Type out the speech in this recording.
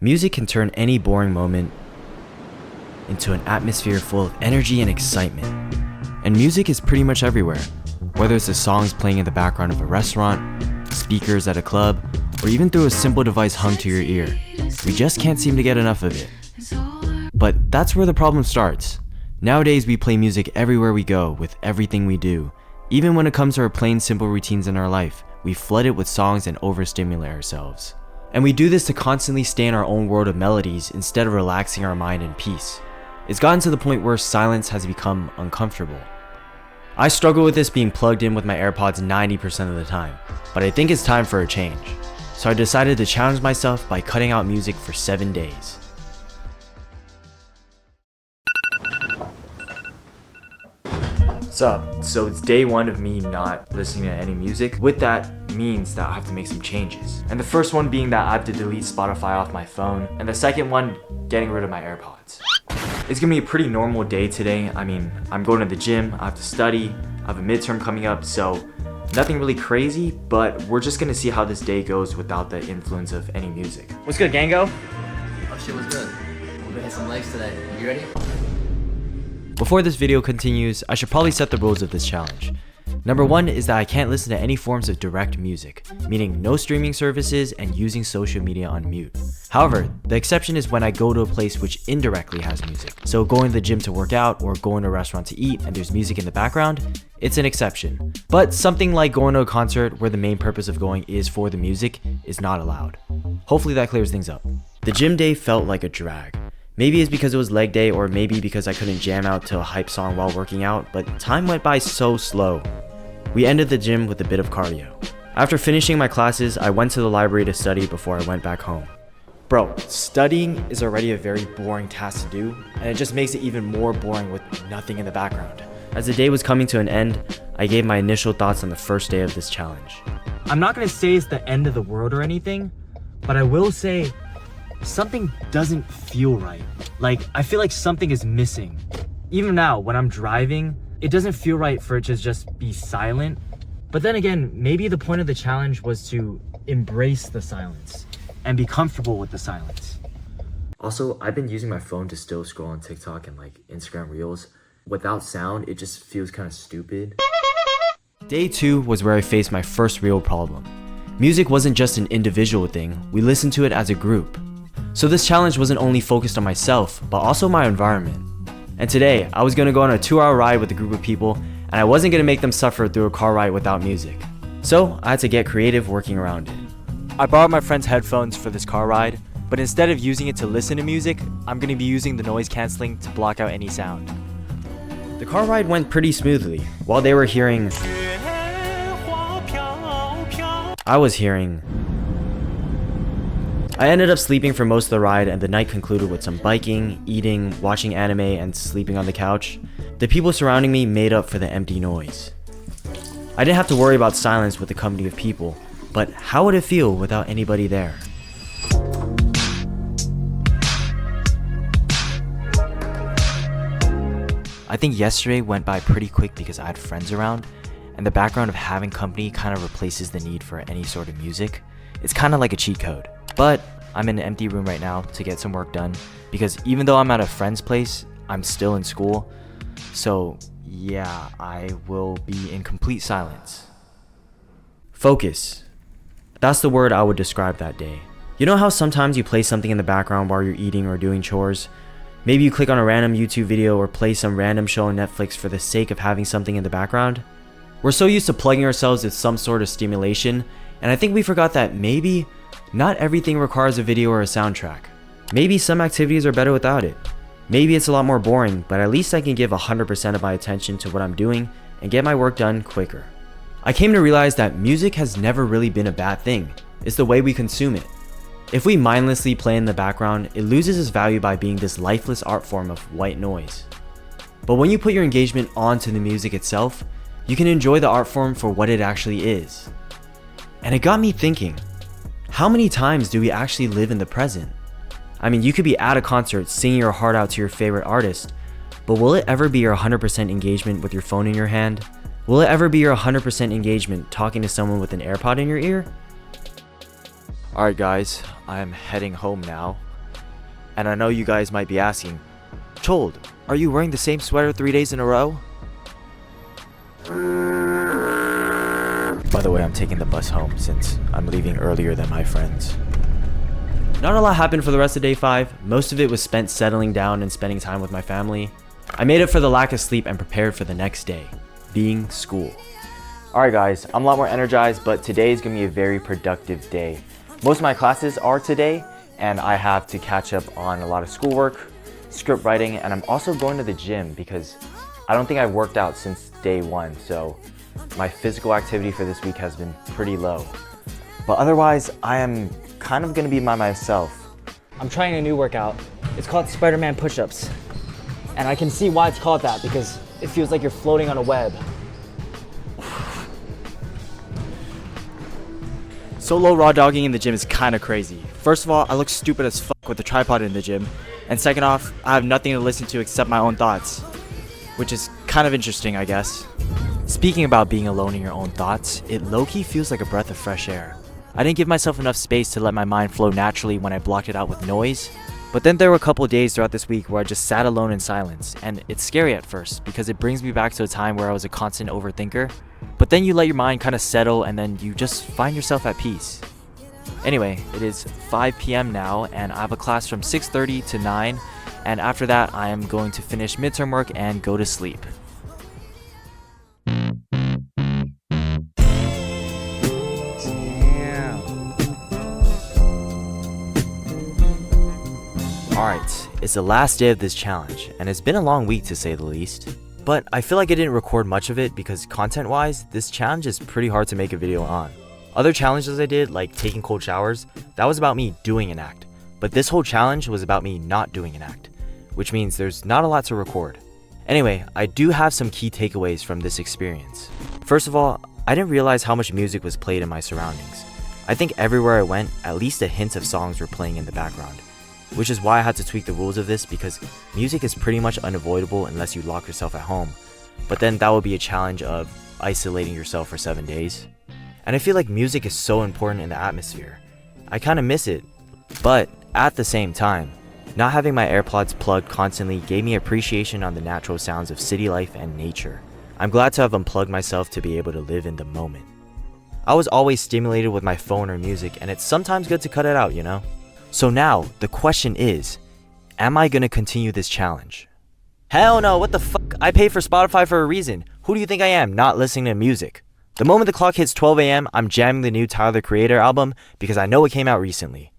Music can turn any boring moment into an atmosphere full of energy and excitement. And music is pretty much everywhere, whether it's the songs playing in the background of a restaurant, speakers at a club, or even through a simple device hung to your ear. We just can't seem to get enough of it. But that's where the problem starts. Nowadays we play music everywhere we go, with everything we do. Even when it comes to our plain simple routines in our life, we flood it with songs and overstimulate ourselves. And we do this to constantly stay in our own world of melodies instead of relaxing our mind in peace. It's gotten to the point where silence has become uncomfortable. I struggle with this being plugged in with my AirPods 90% of the time, but I think it's time for a change. So I decided to challenge myself by cutting out music for 7 days. What's up? So it's day 1 of me not listening to any music. With that means that I have to make some changes. And the first one being that I have to delete Spotify off my phone. And the second one, getting rid of my AirPods. It's gonna be a pretty normal day today. I mean, I'm going to the gym, I have to study, I have a midterm coming up, so nothing really crazy, but we're just gonna see how this day goes without the influence of any music. What's good, Gango? Oh shit, what's good? We're gonna hit some legs today. You ready? Before this video continues, I should probably set the rules of this challenge. Number 1 is that I can't listen to any forms of direct music, meaning no streaming services and using social media on mute. However, the exception is when I go to a place which indirectly has music. So going to the gym to work out or going to a restaurant to eat and there's music in the background, it's an exception. But something like going to a concert where the main purpose of going is for the music is not allowed. Hopefully that clears things up. The gym day felt like a drag. Maybe it's because it was leg day, or maybe because I couldn't jam out to a hype song while working out, but time went by so slow. We ended the gym with a bit of cardio. After finishing my classes, I went to the library to study before I went back home. Bro, studying is already a very boring task to do, and it just makes it even more boring with nothing in the background. As the day was coming to an end, I gave my initial thoughts on the first day of this challenge. I'm not gonna say it's the end of the world or anything, but I will say something doesn't feel right. Like, I feel like something is missing. Even now, when I'm driving, it doesn't feel right for it to just be silent. But then again, maybe the point of the challenge was to embrace the silence and be comfortable with the silence. Also, I've been using my phone to still scroll on TikTok and like Instagram Reels. Without sound, it just feels kind of stupid. Day 2 was where I faced my first real problem. Music wasn't just an individual thing, we listened to it as a group. So this challenge wasn't only focused on myself, but also my environment. And today, I was gonna go on a 2-hour ride with a group of people, and I wasn't gonna make them suffer through a car ride without music. So I had to get creative working around it. I borrowed my friend's headphones for this car ride, but instead of using it to listen to music, I'm gonna be using the noise canceling to block out any sound. The car ride went pretty smoothly. While they were hearing, I was hearing. I ended up sleeping for most of the ride, and the night concluded with some biking, eating, watching anime, and sleeping on the couch. The people surrounding me made up for the empty noise. I didn't have to worry about silence with the company of people, but how would it feel without anybody there? I think yesterday went by pretty quick because I had friends around, and the background of having company kind of replaces the need for any sort of music. It's kind of like a cheat code. But I'm in an empty room right now to get some work done because even though I'm at a friend's place, I'm still in school. So yeah, I will be in complete silence. Focus. That's the word I would describe that day. You know how sometimes you play something in the background while you're eating or doing chores? Maybe you click on a random YouTube video or play some random show on Netflix for the sake of having something in the background? We're so used to plugging ourselves with some sort of stimulation, and I think we forgot that maybe not everything requires a video or a soundtrack. Maybe some activities are better without it. Maybe it's a lot more boring, but at least I can give 100% of my attention to what I'm doing and get my work done quicker. I came to realize that music has never really been a bad thing. It's the way we consume it. If we mindlessly play in the background, it loses its value by being this lifeless art form of white noise. But when you put your engagement onto the music itself, you can enjoy the art form for what it actually is. And it got me thinking, how many times do we actually live in the present? I mean, you could be at a concert singing your heart out to your favorite artist, but will it ever be your 100% engagement with your phone in your hand? Will it ever be your 100% engagement talking to someone with an AirPod in your ear? Alright guys, I'm heading home now. And I know you guys might be asking, Chulde, are you wearing the same sweater 3 days in a row? By the way, I'm taking the bus home since I'm leaving earlier than my friends. Not a lot happened for the rest of day 5. Most of it was spent settling down and spending time with my family. I made up for the lack of sleep and prepared for the next day, being school. Alright guys, I'm a lot more energized, but today is going to be a very productive day. Most of my classes are today, and I have to catch up on a lot of schoolwork, script writing, and I'm also going to the gym because I don't think I've worked out since day 1, so my physical activity for this week has been pretty low. But otherwise, I am kind of going to be by myself. I'm trying a new workout. It's called Spider-Man push-ups. And I can see why it's called that because it feels like you're floating on a web. Solo raw dogging in the gym is kind of crazy. First of all, I look stupid as fuck with the tripod in the gym. And second off, I have nothing to listen to except my own thoughts. Which is kind of interesting, I guess. Speaking about being alone in your own thoughts, it low-key feels like a breath of fresh air. I didn't give myself enough space to let my mind flow naturally when I blocked it out with noise. But then there were a couple of days throughout this week where I just sat alone in silence, and it's scary at first because it brings me back to a time where I was a constant overthinker. But then you let your mind kind of settle and then you just find yourself at peace. Anyway, it is 5 p.m. now and I have a class from 6:30 to 9, and after that I am going to finish midterm work and go to sleep. Alright, it's the last day of this challenge, and it's been a long week to say the least. But I feel like I didn't record much of it because content-wise, this challenge is pretty hard to make a video on. Other challenges I did, like taking cold showers, that was about me doing an act. But this whole challenge was about me not doing an act, which means there's not a lot to record. Anyway, I do have some key takeaways from this experience. First of all, I didn't realize how much music was played in my surroundings. I think everywhere I went, at least a hint of songs were playing in the background. Which is why I had to tweak the rules of this because music is pretty much unavoidable unless you lock yourself at home. But then that would be a challenge of isolating yourself for 7 days. And I feel like music is so important in the atmosphere. I kind of miss it. But at the same time, not having my AirPods plugged constantly gave me appreciation on the natural sounds of city life and nature. I'm glad to have unplugged myself to be able to live in the moment. I was always stimulated with my phone or music, and it's sometimes good to cut it out, you know? So now, the question is, am I gonna continue this challenge? Hell no, what the fuck? I pay for Spotify for a reason. Who do you think I am, not listening to music? The moment the clock hits 12 a.m., I'm jamming the new Tyler the Creator album because I know it came out recently.